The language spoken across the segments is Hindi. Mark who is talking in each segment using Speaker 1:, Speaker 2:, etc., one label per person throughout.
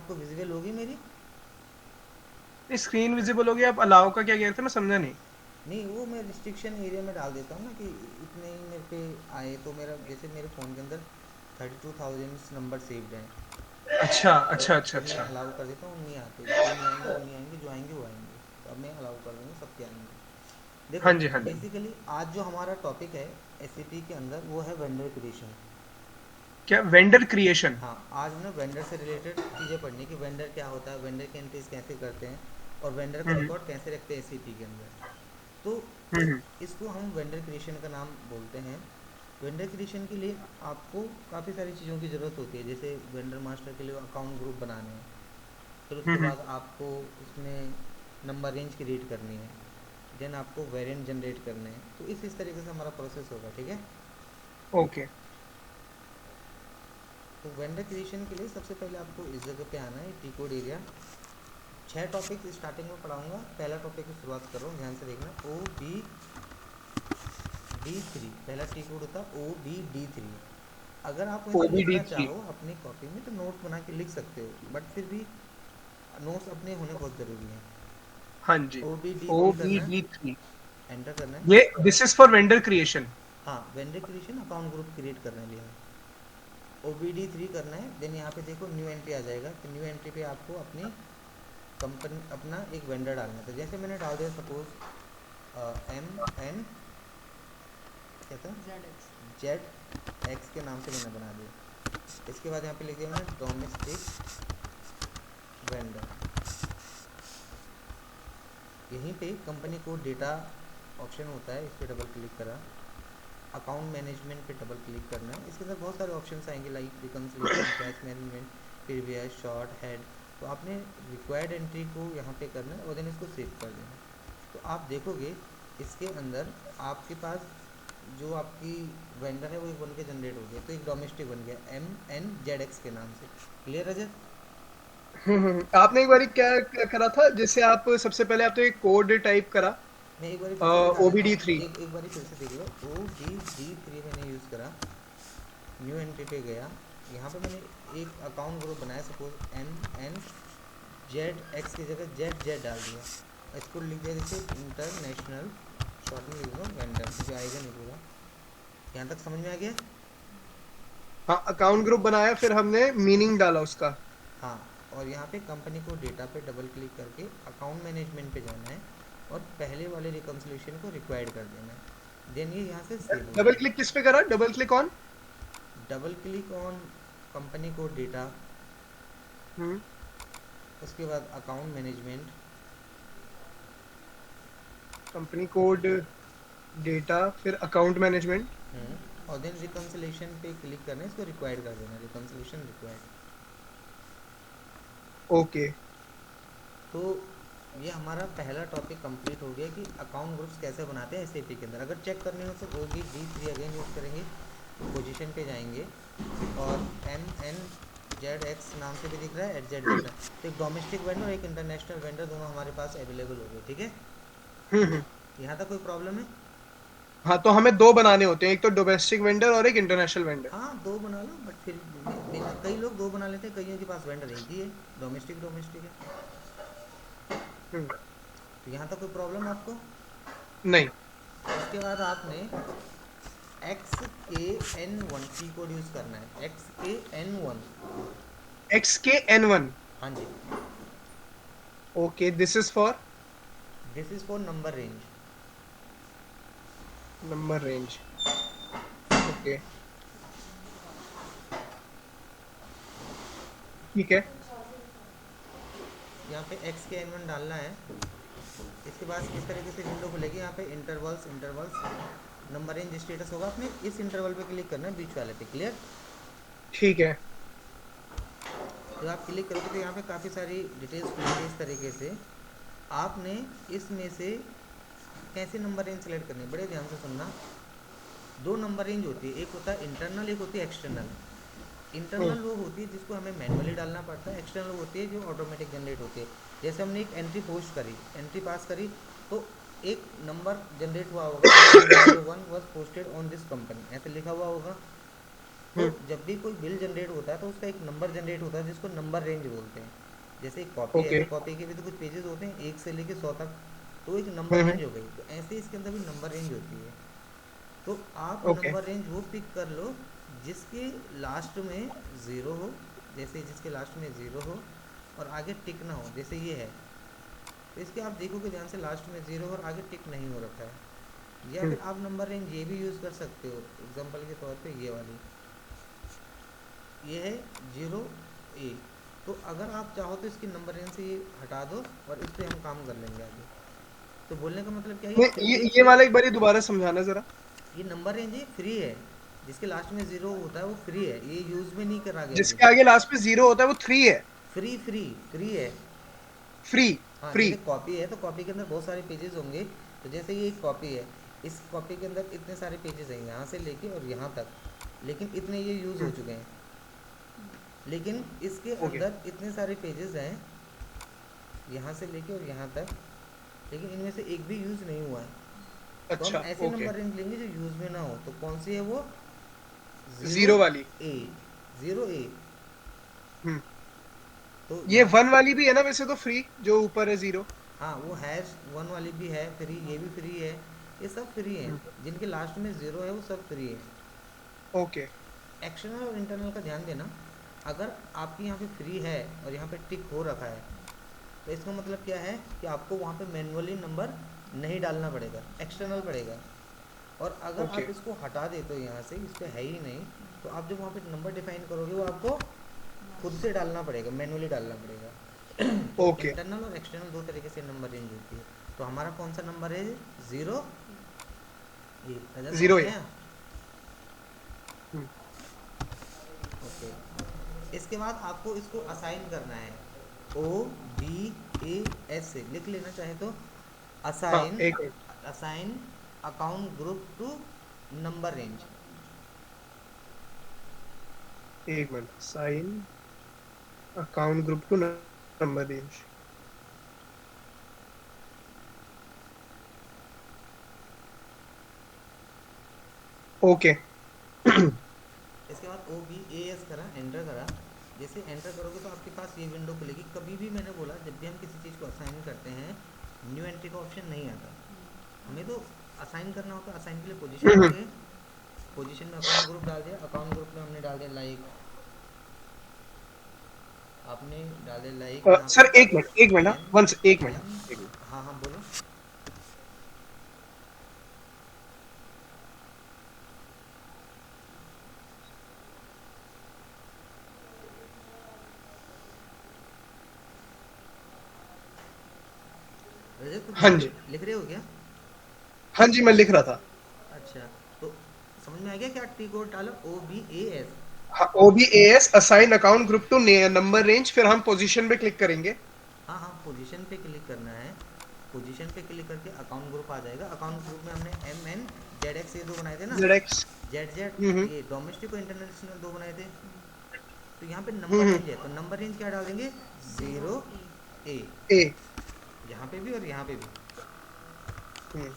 Speaker 1: आपको विजिबल होगी मेरी?
Speaker 2: स्क्रीन विजिबल होगी, आप अलाउ का क्या कह रहे थे, मैं समझा नहीं।
Speaker 1: नहीं, वो मैं रिस्ट्रिक्शन एरिया में डाल देता हूँ ना कि इतने ही मेरे पे आए, तो मेरा जैसे मेरे फ़ोन के अंदर 32,000 नंबर सेव्ड हैं।
Speaker 2: अच्छा
Speaker 1: तो
Speaker 2: अच्छा अच्छा
Speaker 1: जब मैं
Speaker 2: अच्छा।
Speaker 1: अलाउ कर देता हूँ नहीं आते, जो नहीं आएंगे वो नहीं आएंगे, जो आएंगे वो आएंगे। तो अब मैं अलाउ कर दूँगा, सबके आएंगे। देखो,
Speaker 2: हाँ जी हाँ जी।
Speaker 1: बेसिकली आज जो हमारा टॉपिक है एस के अंदर वो है वेंडर क्रिएशन।
Speaker 2: क्या वेंडर क्रिएशन?
Speaker 1: हाँ, आज ना वेंडर से रिलेटेड चीज़ें पढ़नी कि वेंडर क्या होता है, वेंडर की एंट्रीज कैसे करते हैं, और वेंडर का
Speaker 2: हम्म
Speaker 1: रिकॉर्ड कैसे रखते हैं एस के अंदर। तो
Speaker 2: हम्म
Speaker 1: इसको हम वेंडर क्रिएशन का नाम बोलते हैं। वेंडर क्रिएशन के लिए आपको काफ़ी सारी चीज़ों की ज़रूरत होती है, जैसे वेंडर मास्टर के लिए अकाउंट ग्रुप बनाने हैं, फिर उसके
Speaker 2: हम्म।
Speaker 1: बाद आपको उसमें नंबर रेंज क्रिएट करनी है, देन आपको वेरिएंट जनरेट करने हैं। तो इस तरीके से हमारा प्रोसेस होगा, ठीक है।
Speaker 2: ओके।
Speaker 1: तो वेंडर क्रिएशन के लिए सबसे पहले आपको इस जगह पे आना है, T code area. 6 topic starting में पढ़ाऊंगा, पहला टॉपिक की शुरुआत कर रहा हूँ, ध्यान से देखना। OBD3 पहला टी कोड होता है, OBD3। अगर आप वैसे
Speaker 2: ओबीडी
Speaker 1: लिखना
Speaker 2: थ्री।
Speaker 1: चाहो अपनी कॉपी में तो नोट बना के लिख सकते हो, बट फिर भी नोट्स अपने होने बहुत ज़रूरी हैं।
Speaker 2: हाँ जी।
Speaker 1: OBD3 करना
Speaker 2: ओबीडी
Speaker 1: है,
Speaker 2: थ्री।
Speaker 1: एंटर करना है।
Speaker 2: ये this is for vendor creation.
Speaker 1: हाँ, vendor creation account group create करने के लिए है। OBD3 करना है, देन यहाँ पे देखो न्यू एंट्री आ जाएगा, तो न्यू एंट्री पे आपको अपनी कंपनी अपना एक वेंडर डालना है। तो जैसे मैंने डाल दिया सपोज MN क्या था, ZX के नाम से मैंने बना दिया। इसके बाद यहाँ पे लिख दिया मैंने डोमेस्टिक वेंडर। यहीं पे कंपनी को डेटा ऑप्शन होता है, इस पर डबल क्लिक करा। अकाउंट मैनेजमेंट पे डबल क्लिक करना है, इसके अंदर बहुत सारे ऑप्शंस आएंगे like reconciliation, cash management, previous, short, head. तो आपने रिक्वायर्ड एंट्री को यहाँ पे करना है और देन इसको सेव कर देना है। तो आप देखोगे इसके अंदर आपके पास जो आपकी वेंडर है वो एक बन के जनरेट हो गया, तो एक डोमेस्टिक बन गया MNZX के नाम से। क्लियर रजत?
Speaker 2: आपने एक बार क्या क्या करा था, जैसे आप सबसे पहले आप तो एक कोड टाइप करा।
Speaker 1: मैं एक बार फिर से दिखा देता
Speaker 2: ओबीडी
Speaker 1: हूँ,
Speaker 2: थ्री।
Speaker 1: एक बार फिर से देख लो। OBD3 मैंने यूज़ करा, न्यू एंट्री पे गया, यहाँ पे मैंने एक अकाउंट ग्रुप बनाया, सपोज MNZX की जगह ZZ डाल दिया। इसको लिख दिया जैसे इंटरनेशनल, शॉर्ट में लिख दो वेंडर, मुझे आएगा नहीं पूरा। यहाँ तक समझ में आ गया?
Speaker 2: हाँ, अकाउंट ग्रुप बनाया, फिर हमने मीनिंग डाला उसका।
Speaker 1: हाँ, और यहाँ पे कंपनी को डेटा पे डबल क्लिक करके अकाउंट मैनेजमेंट पे जाना है, और पहले वाले रिकन्सिलेशन को रिक्वायर्ड कर देना है, देन ये यहाँ से सेव हो
Speaker 2: डबल
Speaker 1: जाएगा।
Speaker 2: क्लिक किस पे करा, double click on?
Speaker 1: Double click on company को डेटा,
Speaker 2: हम्म।
Speaker 1: उसके बाद account management.
Speaker 2: Company code, data, फिर अकाउंट मैनेजमेंट।
Speaker 1: और देन रिकन्सिलेशन पे क्लिक करना है, इसको रिक्वायर्ड कर देना, रिकन्सिलेशन रिक्वायर्ड।
Speaker 2: ओके।
Speaker 1: तो ये हमारा पहला टॉपिक कंप्लीट हो गया कि अकाउंट ग्रुप्स कैसे बनाते हैं एस के अंदर। अगर चेक करने हो तो OBD3 अगेन यूज़ करेंगे, पोजीशन पे जाएंगे, और MNZX नाम से भी दिख रहा है, एट जेड दिख रहा है, तो एक डोमेस्टिक वेंडर और एक इंटरनेशनल वेंडर दोनों हमारे पास अवेलेबल हो गए, ठीक है।
Speaker 2: हम्म।
Speaker 1: यहाँ तक कोई प्रॉब्लम है?
Speaker 2: हाँ, तो हमें दो बनाने होते हैं, एक तो डोमेस्टिक वेंडर और एक इंटरनेशनल वेंडर।
Speaker 1: हाँ, दो बना लो, बट फिर कई लोग दो बना लेते हैं, कईयों के पास वेंडर एक ही है, डोमेस्टिक डोमेस्टिक है।
Speaker 2: हम्म।
Speaker 1: तो यहाँ तक कोई प्रॉब्लम आपको?
Speaker 2: नहीं।
Speaker 1: उसके बाद आपने XKN1 की कोड यूज़ करना है, XKN1।
Speaker 2: XKN1।
Speaker 1: हाँ जी,
Speaker 2: okay, this is for
Speaker 1: this is for number range.
Speaker 2: Number range. Okay, ठीक है।
Speaker 1: यहाँ पे XKN1 डालना है। इसके बाद इस तरीके से विंडो खुलेगी, यहाँ पे intervals intervals number range status होगा, आपने इस इंटरवल पे क्लिक करना है, बीच वाले पे। क्लियर?
Speaker 2: ठीक है।
Speaker 1: जब आप क्लिक करोगे तो यहाँ पे काफ़ी सारी डिटेल्स खुलेंगी इस तरीके से। आपने इसमें से कैसे नंबर रेंज सेलेक्ट करनी है, बड़े ध्यान से सुनना। दो नंबर रेंज होती है, एक होता है इंटरनल, एक होती है एक्सटर्नल।
Speaker 2: हम्म।
Speaker 1: इंटरनल वो होती है जिसको हमें मैनुअली डालना पड़ता है, एक्सटर्नल होती है जो ऑटोमेटिक जनरेट होती है। जैसे हमने एक एंट्री पोस्ट करी, एंट्री पास करी, तो एक नंबर जनरेट हुआ होगा, 1001 was posted on this company, ऐसे लिखा हुआ होगा। तो
Speaker 2: हम्म।
Speaker 1: जब भी कोई बिल जनरेट होता है तो उसका एक नंबर जनरेट होता है जिसको नंबर रेंज बोलते हैं। जैसे एक कॉपी है
Speaker 2: ओके।
Speaker 1: तो कॉपी के भी तो कुछ पेजेस होते हैं 1 से लेके 100 तक, तो एक नंबर
Speaker 2: हम्म।
Speaker 1: रेंज हो गई। तो ऐसे इसके अंदर भी नंबर रेंज होती है। तो आप
Speaker 2: ओके।
Speaker 1: नंबर रेंज वो पिक कर लो जिसके लास्ट में ज़ीरो हो, जैसे जिसके लास्ट में ज़ीरो हो और आगे टिक ना हो, जैसे ये है। तो इसके आप देखोगे ध्यान से, लास्ट में ज़ीरो और आगे टिक नहीं हो रखा है। या
Speaker 2: हम्म।
Speaker 1: फिर आप नंबर रेंज ये भी यूज़ कर सकते हो, एग्जांपल के तौर पे ये वाली, ये है 0 A। तो अगर आप चाहो तो इसकी नंबर रेंज से ये हटा दो और इस पर हम काम कर लेंगे आगे। तो बोलने का मतलब क्या है, ये
Speaker 2: नहीं,
Speaker 1: फ्री,
Speaker 2: ये वाला एक बार दोबारा समझाना जरा।
Speaker 1: ये नंबर रेंज है फ्री है, जिसके लास्ट में ज़ीरो होता है वो फ्री है, ये यूज़ में नहीं करा गया अभी
Speaker 2: जिसके
Speaker 1: तक।
Speaker 2: आगे लास्ट में जीरो होता है वो थ्री है।
Speaker 1: फ्री फ्री फ्री है।
Speaker 2: फ्री।
Speaker 1: हाँ,
Speaker 2: फ्री।
Speaker 1: जैसे कॉपी है तो कॉपी के अंदर बहुत सारे पेजेस होंगे। तो जैसे ये एक कॉपी है, इस कॉपी के अंदर इतने सारे पेजेस हैं यहाँ से लेके और यहाँ तक, लेकिन इतने ये यूज़ हो चुके हैं। लेकिन इसके
Speaker 2: ओके।
Speaker 1: अंदर इतने सारे पेजेस हैं यहाँ से लेके और यहाँ तक, लेकिन इनमें से एक भी यूज़ नहीं हुआ है। तो हम
Speaker 2: अच्छा।
Speaker 1: ऐसे
Speaker 2: ओके।
Speaker 1: नंबर रेंज लेंगे जो यूज़ में ना हो। तो कौन सी है वो? ज़ीरो
Speaker 2: जीरो वाली।
Speaker 1: ए, 0 A।
Speaker 2: हम्म।
Speaker 1: तो
Speaker 2: ये
Speaker 1: यहाँ,
Speaker 2: वन वाली भी है ना वैसे तो, फ्री जो ऊपर है जीरो।
Speaker 1: हाँ वो हैश वन वाली भी है फ्री, ये भी फ्री है, ये सब फ्री हैं। जिनके लास्ट में ज़ीरो है वो सब फ्री है।
Speaker 2: ओके।
Speaker 1: एक्सटर्नल और इंटरनल का ध्यान देना। अगर आपकी यहाँ पे फ्री है और यहाँ पे टिक हो रखा है, तो इसका मतलब क्या है कि आपको वहाँ पे मैनुअली नंबर नहीं डालना पड़ेगा, एक्सटर्नल पड़ेगा। और अगर
Speaker 2: ओके।
Speaker 1: आप इसको हटा देते हो यहाँ से, इस पर है ही नहीं, तो आप जब वहाँ पे नंबर डिफाइन करोगे वो आपको खुद से डालना पड़ेगा, मैनुअली डालना पड़ेगा। तो
Speaker 2: ओके।
Speaker 1: इंटरनल और एक्सटर्नल दो तरीके से नंबर रेंज होती है। तो हमारा कौन सा नंबर है? 0 A। रजत समझ
Speaker 2: जीरो
Speaker 1: में
Speaker 2: है।
Speaker 1: आया? ओके। इसके बाद आपको इसको असाइन करना है, OBAS से लिख लेना चाहे तो।
Speaker 2: हाँ,
Speaker 1: असाइन,
Speaker 2: एक minute.
Speaker 1: Assign account group to number range.
Speaker 2: एक minute, sign account group to number range. Okay.
Speaker 1: इसके बाद OBAS करा, एंटर करा। जैसे एंटर करोगे तो आपके पास ये विंडो खुलेगी। कभी भी मैंने बोला, जब भी हम किसी चीज़ को असाइन करते हैं, न्यू एंट्री का ऑप्शन नहीं आता। हमें तो असाइन करना होता है। असाइन के लिए पोजीशन में गए, पोजीशन में अकाउंट ग्रुप डाल दिया, अकाउंट ग्रुप में हमने डाल दिया लाइक, आपने डाल दिया लाइक यहाँ पे
Speaker 2: सर एक मिनट, एक मिनट,
Speaker 1: एन
Speaker 2: वन से एक मिनट,
Speaker 1: एम।
Speaker 2: एक मिनट।
Speaker 1: हाँ हाँ बोलो। रजत कुछ
Speaker 2: हाँ जी।
Speaker 1: लिख रहे हो क्या?
Speaker 2: हाँ जी, मैं लिख रहा था।
Speaker 1: अच्छा, तो समझ में आ गया क्या टी कोड डालो? OBAS।
Speaker 2: हाँ, OBAS assign account group to number range, फिर हम पोजीशन पे क्लिक करेंगे।
Speaker 1: हाँ हाँ, पोजीशन पे क्लिक करना है। पोजीशन पे क्लिक करके अकाउंट ग्रुप आ जाएगा। अकाउंट ग्रुप में हमने MNZX ये दो बनाए थे ना,
Speaker 2: ZX।
Speaker 1: ZZ, ये डोमेस्टिक और इंटरनेशनल दो बनाए थे। तो यहाँ पे नंबर
Speaker 2: हम्म।
Speaker 1: रेंज है, तो नंबर रेंज क्या डाल देंगे? 0 A।
Speaker 2: ए।
Speaker 1: यहाँ पे भी और यहाँ पे भी।
Speaker 2: हम्म।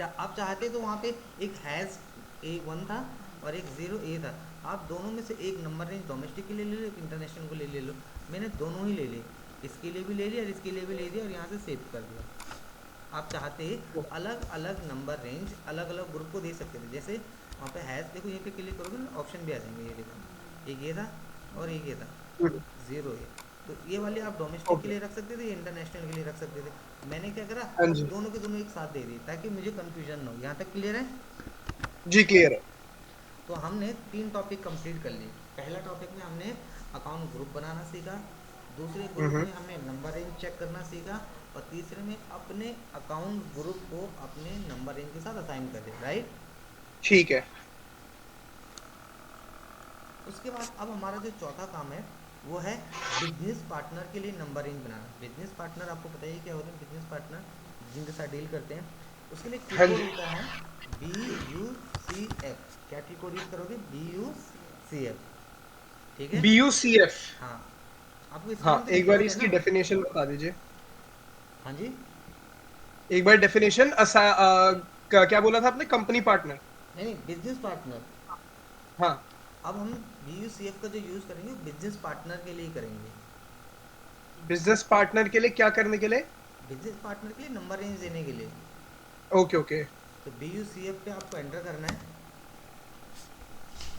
Speaker 1: आप चाहते तो वहाँ पे एक हैज़ A1 था और एक 0 A था। आप दोनों में से एक नंबर रेंज डोमेस्टिक के लिए ले लो, एक इंटरनेशनल को ले लो। मैंने दोनों ही ले लिए, इसके लिए भी ले लिया और इसके लिए भी ले लिया, और यहाँ से सेव कर दिया। आप चाहते अलग अलग नंबर रेंज अलग अलग ग्रुप को दे सकते थे। जैसे वहाँ पे हैज़, देखो यहाँ पे क्लिक करोगे ना, ऑप्शन भी आ जाएंगे। ये देखो, एक ये था और एक ये था, 0 A। तो ये वाले आप डोमेस्टिक के
Speaker 2: ओके।
Speaker 1: लिए रख सकते थे, इंटरनेशनल के लिए रख सकते थे। मैंने क्या करा,
Speaker 2: हाँ जी।
Speaker 1: दोनों के दोनों एक साथ दे दिए ताकि मुझे कन्फ्यूजन ना हो। यहाँ तक क्लियर है?
Speaker 2: जी, क्लियर है।
Speaker 1: तो हमने 3 टॉपिक कंप्लीट कर लिए। पहला टॉपिक में हमने अकाउंट ग्रुप बनाना सीखा, दूसरे ग्रुप
Speaker 2: हम्म।
Speaker 1: में हमने नंबर रेंज चेक करना सीखा, और तीसरे में अपने अकाउंट ग्रुप को अपने नंबर रेंज के साथ असाइन कर दिया, राइट?
Speaker 2: ठीक है।
Speaker 1: उसके बाद अब हमारा जो चौथा काम है वो है बिजनेस पार्टनर के लिए नंबर रेंज बनाना। बिजनेस पार्टनर आपको पता ही क्या होते हैं? बिजनेस पार्टनर जिनके साथ डील करते हैं, उसके लिए की
Speaker 2: हाँ
Speaker 1: कोड
Speaker 2: जी।
Speaker 1: होता है BUCF। क्या की कोड यूज़ करोगे? BUCF, ठीक है?
Speaker 2: BUCF।
Speaker 1: हाँ, आपको
Speaker 2: हाँ,
Speaker 1: स्क्रीन पे
Speaker 2: एक
Speaker 1: दिख रहा
Speaker 2: बार
Speaker 1: होगा
Speaker 2: इसकी
Speaker 1: ना?
Speaker 2: डेफिनेशन बता दीजिए।
Speaker 1: हाँ जी।
Speaker 2: एक बार डेफिनेशन क्या बोला था आपने? Company partner.
Speaker 1: नहीं नहीं, बिजनेस पार्टनर।
Speaker 2: हाँ।
Speaker 1: अब हम BUCF का जो यूज़ करेंगे बिजनेस पार्टनर के लिए ही करेंगे।
Speaker 2: बिजनेस पार्टनर के लिए क्या करने के लिए?
Speaker 1: बिजनेस पार्टनर के लिए नंबर रेंज देने के लिए।
Speaker 2: Okay okay.
Speaker 1: तो BUCF पे आपको एंटर करना है।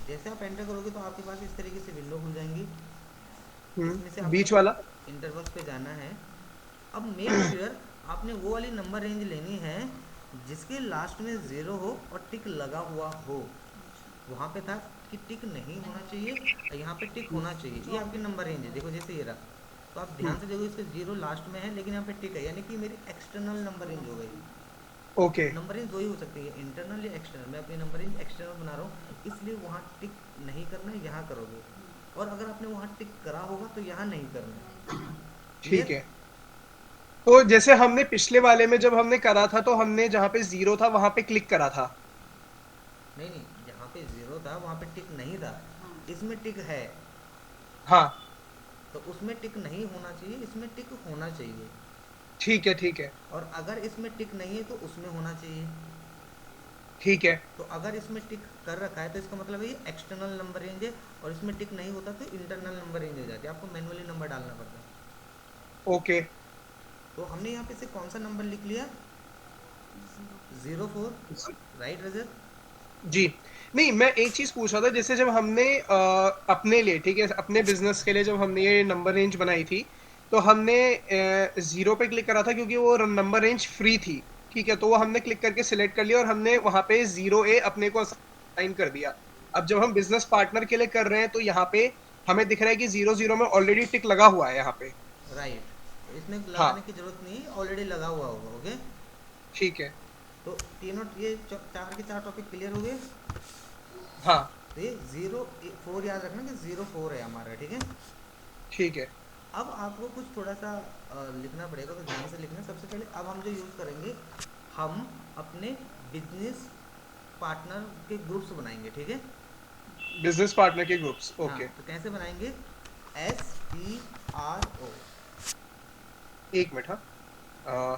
Speaker 1: जैसे आप एंटर करोगे तो आपके पास इस तरीके से विंडो खुल जाएंगी। इसमें से आपको
Speaker 2: बीच वाला।
Speaker 1: इंटरबॉक्स पे जाना है। अब मेक श्योर आपने वो वाली नंबर रेंज लेनी है जिसके लास्ट में ज़ीरो हो और टिक लगा हुआ हो। वहाँ पे था कि टिक नहीं होना चाहिए और यहाँ पे टिक होना चाहिए। ये आपकी नंबर रेंज है, देखो जैसे ये रहा। तो आप ध्यान से देखो, इसके जीरो लास्ट में है लेकिन यहाँ पे टिक है, यानी कि मेरी एक्सटर्नल नंबर रेंज हो गई।
Speaker 2: ओके।
Speaker 1: नंबर रेंज दो ही हो सकती है, इंटरनल या एक्सटर्नल। मैं अपनी नंबर रेंज एक्सटर्नल बना रहा हूँ, इसलिए वहाँ टिक नहीं करना है, यहाँ करोगे। और अगर आपने वहाँ टिक करा होगा तो यहाँ नहीं करना है।
Speaker 2: ठीक
Speaker 1: क्लियर?
Speaker 2: है। तो जैसे हमने पिछले वाले में जब हमने करा था तो हमने जहाँ पे जीरो था वहां पे क्लिक करा था।
Speaker 1: नहीं नहीं, जहाँ पे जीरो था वहाँ पे टिक नहीं था, इसमें टिक है।
Speaker 2: हाँ।
Speaker 1: तो उसमें टिक नहीं होना चाहिए, इसमें टिक होना चाहिए।
Speaker 2: ठीक है ठीक है।
Speaker 1: और अगर इसमें टिक नहीं है तो उसमें होना चाहिए।
Speaker 2: ठीक है।
Speaker 1: तो अगर इसमें टिक कर रखा है तो इसका मतलब है ये एक्सटर्नल नंबर रेंज है, और इसमें टिक नहीं होता तो इंटरनल नंबर रेंज हो जाती है, आपको मैनुअली नंबर डालना पड़ता है।
Speaker 2: ओके।
Speaker 1: तो हमने यहाँ पे से कौन सा नंबर लिख लिया? 04। राइट रजत?
Speaker 2: जी। नहीं, मैं एक चीज पूछ रहा था, जैसे जब हमने अपने लिए, ठीक है, अपने बिजनेस के लिए जब हमने ये नंबर रेंज बनाई थी, तो हमने जीरो पे क्लिक करा था क्योंकि वो नंबर रेंज फ्री थी। ठीक है, तो वो हमने क्लिक करके सिलेक्ट कर लिया और हमने वहां पे 0A अपने को असाइन कर दिया। अब जब हम बिजनेस पार्टनर के लिए कर रहे हैं तो यहाँ पे हमें दिख रहा है कि 0 0 में ऑलरेडी टिक लगा हुआ है यहाँ पे।
Speaker 1: राइट, इसमें लगाने
Speaker 2: हाँ।
Speaker 1: की जरूरत नहीं, ऑलरेडी लगा हुआ होगा। ओके।
Speaker 2: ठीक है।
Speaker 1: तो तीनों ये चार के चार टॉपिक क्लियर हो गए।
Speaker 2: हाँ।
Speaker 1: तो ये 04 याद रखना कि 04 है हमारा, ठीक है।
Speaker 2: ठीक है।
Speaker 1: अब आपको कुछ थोड़ा सा लिखना पड़ेगा, तो ध्यान से लिखना। सबसे पहले अब हम जो यूज़ करेंगे, हम अपने बिजनेस पार्टनर के ग्रुप्स बनाएंगे, ठीक है।
Speaker 2: बिजनेस पार्टनर के ग्रुप्स,
Speaker 1: हाँ,
Speaker 2: ओके।
Speaker 1: तो कैसे बनाएंगे? SPRO।
Speaker 2: एक मिनट। हाँ।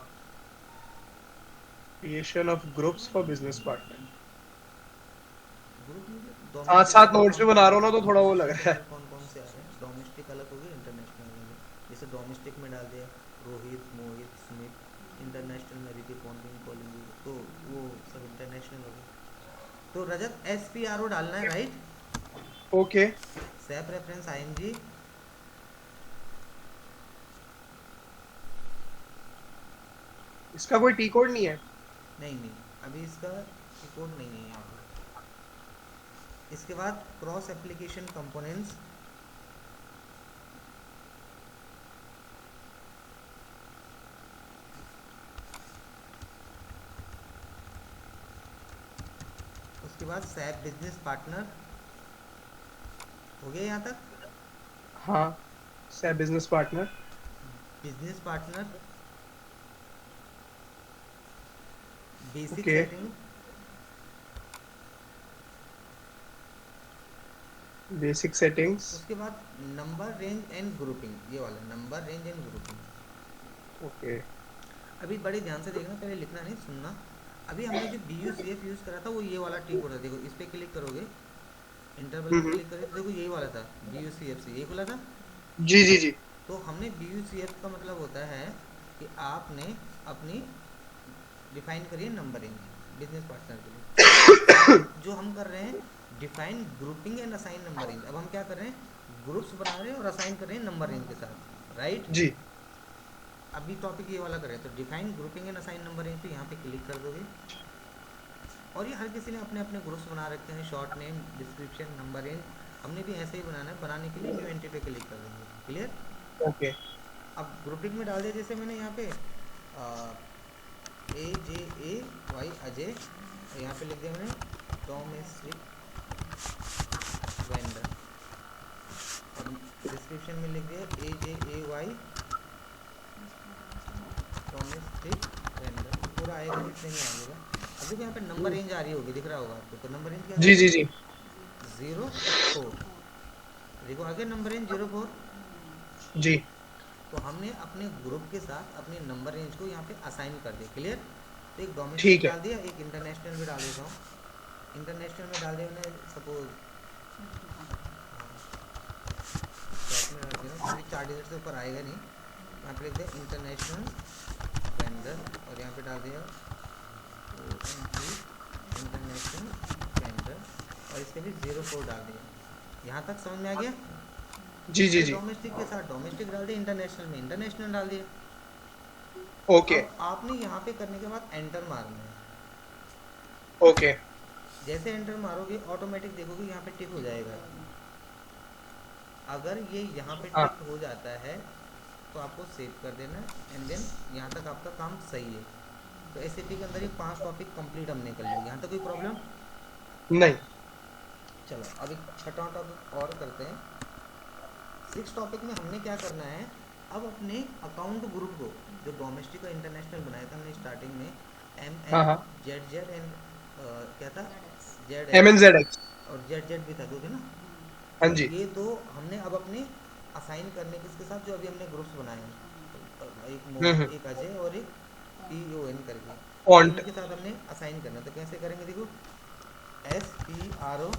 Speaker 2: Creation of groups for business partner.
Speaker 1: Group में
Speaker 2: साथ
Speaker 1: डोमेस्टिक
Speaker 2: साथ
Speaker 1: अलग
Speaker 2: नोट्स
Speaker 1: कौन
Speaker 2: भी
Speaker 1: कौन
Speaker 2: बना
Speaker 1: से
Speaker 2: रहा
Speaker 1: आ
Speaker 2: हूँ
Speaker 1: रहे
Speaker 2: ना
Speaker 1: हैं,
Speaker 2: तो थोड़ा वो लग
Speaker 1: डोमेस्टिक
Speaker 2: रहा है।
Speaker 1: अलग कौन कौन से आ रहे हैं? डोमेस्टिक अलग हो गए, इंटरनेशनल अलग हो गए। जैसे डोमेस्टिक में डाल दिया रोहित, मोहित, स्मित। इंटरनेशनल में रिकी, पॉन्टिंग, कॉलिंग, तो वो सब इंटरनेशनल हो गए। तो रजत SPRO डालना है, राइट?
Speaker 2: ओके।
Speaker 1: सेप रेफरेंस ING।
Speaker 2: इसका कोई टी कोड नहीं है?
Speaker 1: नहीं नहीं, अभी इसका कोड नहीं है यहाँ पर। इसके बाद क्रॉस एप्लीकेशन कंपोनेंट्स। उसके बाद सैप बिजनेस पार्टनर। हो गया यहाँ तक?
Speaker 2: हाँ। से business partner.
Speaker 1: Business partner, basic
Speaker 2: okay.
Speaker 1: Setting.
Speaker 2: Basic settings.
Speaker 1: उसके बाद नंबर रेंज एंड ग्रुपिंग, ये वाला number range and grouping.
Speaker 2: Okay.
Speaker 1: अभी बड़े ध्यान से देखना, पहले लिखना नहीं, सुनना। अभी हमने जो BUCF यूज़ करा था वो ये वाला टी कोड था, देखो इस पर क्लिक करोगे, इंटरवल पे
Speaker 2: हम्म।
Speaker 1: क्लिक करोगे तो देखो यही वाला था, BUCF से ये खुला था।
Speaker 2: जी जी जी।
Speaker 1: तो हमने BUCF का मतलब होता है कि आपने अपनी डिफाइन करिए नंबर रेंज बिजनेस पार्टनर के लिए। अब जो हम कर रहे हैं define grouping and assign number range. अब हम क्या कर रहे हैं, ग्रुप्स बना रहे हैं और असाइन कर रहे हैं नंबर रेंज के साथ, राइट?
Speaker 2: जी।
Speaker 1: अभी टॉपिक ये वाला कर रहे हैं, तो define grouping and assign number range पे यहाँ पे क्लिक कर दोगे। और ये हर किसी ने अपने अपने ग्रुप्स बना रखे हैं, short name, description, number range. हमने भी ऐसे ही बनाना है, बनाने के लिए न्यू एंट्री पे क्लिक कर देंगे। क्लियर?
Speaker 2: ओके।
Speaker 1: अब ग्रुपिंग में डाल दिया, जैसे मैंने यहाँ पे AJAY अजय, यहाँ पे लिख दिया मैंने डोमेस्टिक वेंडर। और डिस्क्रिप्शन में लिख दिया AJAY डोमेस्टिक वेंडर। पूरा आएगा नहीं, इतने में आएगा। अब देखो यहाँ पे नंबर रेंज आ रही होगी, दिख रहा होगा आपको। तो नंबर रेंज क्या था?
Speaker 2: जी जी जी।
Speaker 1: 04। देखो आगे नंबर रेंज 04।
Speaker 2: जी।
Speaker 1: तो हमने अपने ग्रुप के साथ अपने नंबर रेंज को यहाँ पे असाइन कर दिया। क्लियर? तो एक डोमेस्टिक
Speaker 2: ठीक है।
Speaker 1: डाल दिया, एक इंटरनेशनल भी डाल देता हूँ। इंटरनेशनल में डाल दिया मैंने, सपोज शॉर्ट में रख देना क्योंकि 4 डिजिट से ऊपर आएगा नहीं। यहाँ पे लिख दिया इंटरनेशनल वेंडर और यहाँ पे डाल दिया इंटरनेशनल वेंडर और इसके भी 04 डाल दिया। यहाँ तक समझ में आ गया?
Speaker 2: जी जी
Speaker 1: ये
Speaker 2: जी।
Speaker 1: डोमेस्टिक के साथ डोमेस्टिक डाल दिया, इंटरनेशनल में इंटरनेशनल डाल दिया।
Speaker 2: ओके
Speaker 1: अब आपने यहाँ पे करने के बाद एंटर मारना है।
Speaker 2: ओके।
Speaker 1: जैसे एंटर मारोगे ऑटोमेटिक देखोगे यहाँ पे टिक हो जाएगा। अगर ये यहाँ पे
Speaker 2: हाँ
Speaker 1: टिक हो जाता है तो आपको सेव कर देना है एंड देन यहाँ तक आपका काम सही है। तो एसएपी के अंदर ये 5 टॉपिक कंप्लीट हमने कर लिए। यहाँ तक कोई प्रॉब्लम?
Speaker 2: नहीं।
Speaker 1: चलो अभी 6वां टॉपिक और करते हैं। 6 टॉपिक में हमने क्या करना है, अब अपने अकाउंट ग्रुप को जो डोमेस्टिक और इंटरनेशनल बनाया था हमने स्टार्टिंग में
Speaker 2: हाँ
Speaker 1: MM
Speaker 2: हाँ।
Speaker 1: ZZ एंड क्या था
Speaker 2: MNZX।
Speaker 1: और ZZ भी था दो थे ना।
Speaker 2: हाँ
Speaker 1: तो
Speaker 2: जी।
Speaker 1: ये दो हमने अब अपने असाइन करने किसके साथ, जो अभी हमने ग्रुप्स बनाए हैं, एक एक अजय और एक PON करके, तो
Speaker 2: फॉन्ट।
Speaker 1: इनके साथ हमने असाइन करना। तो कैसे करेंगे देखो, SPRO।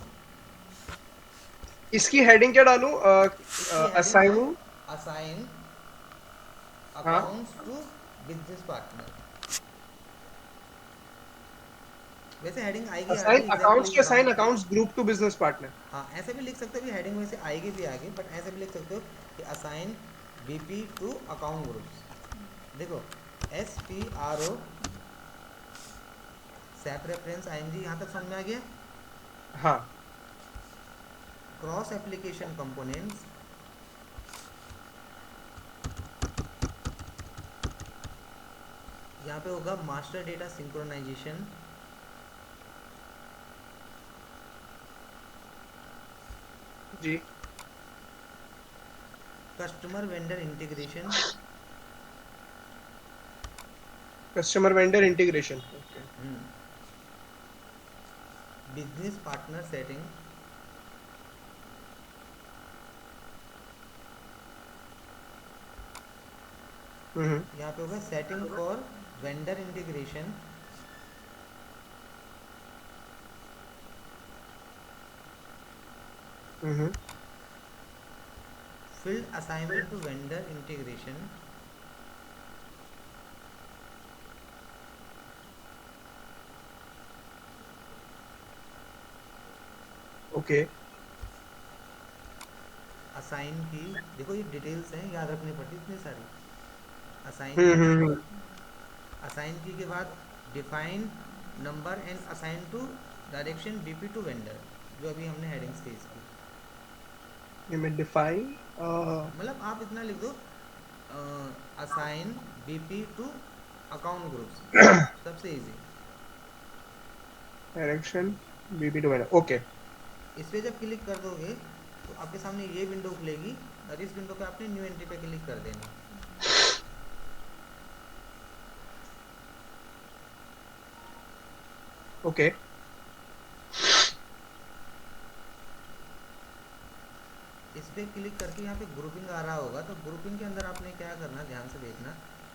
Speaker 2: इसकी हेडिंग क्या डालूं?
Speaker 1: इसकी हेडिंग है
Speaker 2: असाइनिंग।
Speaker 1: असाइन
Speaker 2: हाँ।
Speaker 1: Accounts to business partner. वैसे हेडिंग आएगी आगे,
Speaker 2: असाइन
Speaker 1: एग्जैक्टली
Speaker 2: अकाउंट्स टू
Speaker 1: बताऊं
Speaker 2: असाइन
Speaker 1: तो
Speaker 2: accounts group to business partner.
Speaker 1: हाँ ऐसे भी लिख सकते हो, भी हेडिंग में से आएगी भी आगे, बट ऐसे भी लिख सकते हो कि assign BP to account groups. देखो SPRO सैप रेफरेंस IMG, यहाँ तक समझ में आ गया?
Speaker 2: हाँ।
Speaker 1: क्रॉस एप्लीकेशन कंपोनेंट्स, यहाँ पे होगा मास्टर डेटा सिंक्रोनाइजेशन,
Speaker 2: जी।
Speaker 1: Customer vendor integration,
Speaker 2: customer vendor integration. Okay.
Speaker 1: Business partner setting, यहाँ पे होगा setting for vendor integration, field assignment to vendor integration,
Speaker 2: okay.
Speaker 1: Assign की। देखो ये डिटेल्स हैं, याद रखनी पड़ती इतनी सारी। असाइन की, असाइन की के बाद define number and assign to direction BP to vendor, जो अभी हमने हेडिंग्स की इसकी।
Speaker 2: ये मैं डिफाइन
Speaker 1: मतलब आप इतना लिख दो, assign BP to account groups, सबसे easy.
Speaker 2: Direction BB to vendor. Okay.
Speaker 1: इस पर जब क्लिक कर दोगे तो आपके सामने ये विंडो खुलेगी और इस विंडो पे आपने न्यू एंट्री पे क्लिक कर देना।
Speaker 2: ओके।
Speaker 1: इस पर क्लिक करके यहाँ पे ग्रुपिंग आ रहा होगा, तो ग्रुपिंग के अंदर आपने क्या करना, ध्यान से देखना।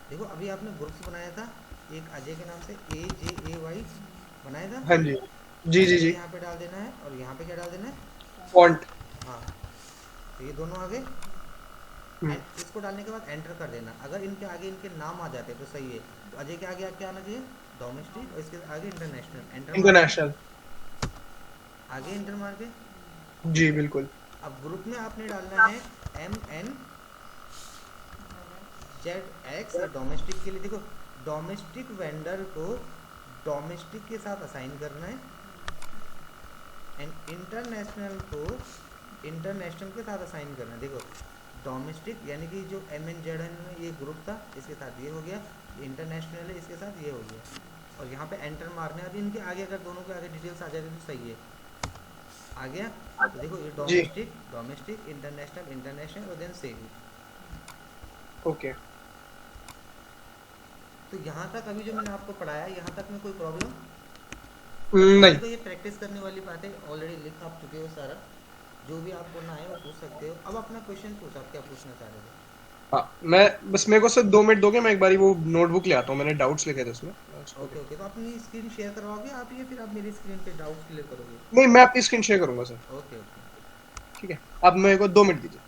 Speaker 1: देखो अभी आपने ग्रुप्स बनाया था, एक अजय के नाम से AJAY बनाया था।
Speaker 2: हाँ जी जी जी
Speaker 1: अजय
Speaker 2: जी।
Speaker 1: यहाँ पे डाल देना है और यहाँ पे क्या डाल देना है,
Speaker 2: फॉन्ट।
Speaker 1: हाँ। तो ये दोनों आ गए। एंड इसको डालने के बाद एंटर कर देना। अगर इनके आगे इनके नाम आ जाते तो सही है। तो अजय के आगे क्या आना चाहिए, डोमेस्टिक, और इसके आगे इंटरनेशनल। एंटर मार के
Speaker 2: इंटरनेशनल।
Speaker 1: आगे एंटर मार के
Speaker 2: जी बिल्कुल।
Speaker 1: अब ग्रुप में आपने डालना है MNZX डोमेस्टिक के लिए। देखो डोमेस्टिक वेंडर को डोमेस्टिक के साथ असाइन करना है एंड इंटरनेशनल को इंटरनेशनल के साथ असाइन करना है। देखो डोमेस्टिक यानी कि जो MNZN में ये ग्रुप था इसके साथ ये हो गया, इंटरनेशनल है इसके साथ ये हो गया, और यहाँ पे एंटर मारने। अभी इनके आगे अगर दोनों के आगे डिटेल्स आ जाती तो सही है। आ गया? तो देखो ये
Speaker 2: जी।
Speaker 1: डोमेस्टिक डोमेस्टिक इंटरनेशनल इंटरनेशनल और देन सेव।
Speaker 2: ओके।
Speaker 1: तो यहाँ तक अभी जो मैंने आपको पढ़ाया, यहाँ तक में कोई प्रॉब्लम?
Speaker 2: नहीं।
Speaker 1: तो ये प्रैक्टिस करने वाली बात है, ऑलरेडी लिख आप चुके हो सारा। जो भी आपको ना आए वो पूछ सकते हो। अब अपना क्वेश्चन पूछो, आप क्या पूछना चाह रहे थे?
Speaker 2: हाँ मैं बस, मेरे को सिर्फ 2 मिनट दोगे, मैं एक बारी वो नोटबुक ले आता हूँ, मैंने डाउट्स लिखे थे उसमें।
Speaker 1: ओके ओके, तो अपनी स्क्रीन शेयर करवाओगे आप, ये फिर आप मेरी स्क्रीन पे डाउट क्लियर करोगे?
Speaker 2: नहीं, मैं आपकी स्क्रीन शेयर करूंगा सर।
Speaker 1: Okay okay.
Speaker 2: ठीक है, अब मेरे को 2 मिनट दीजिए।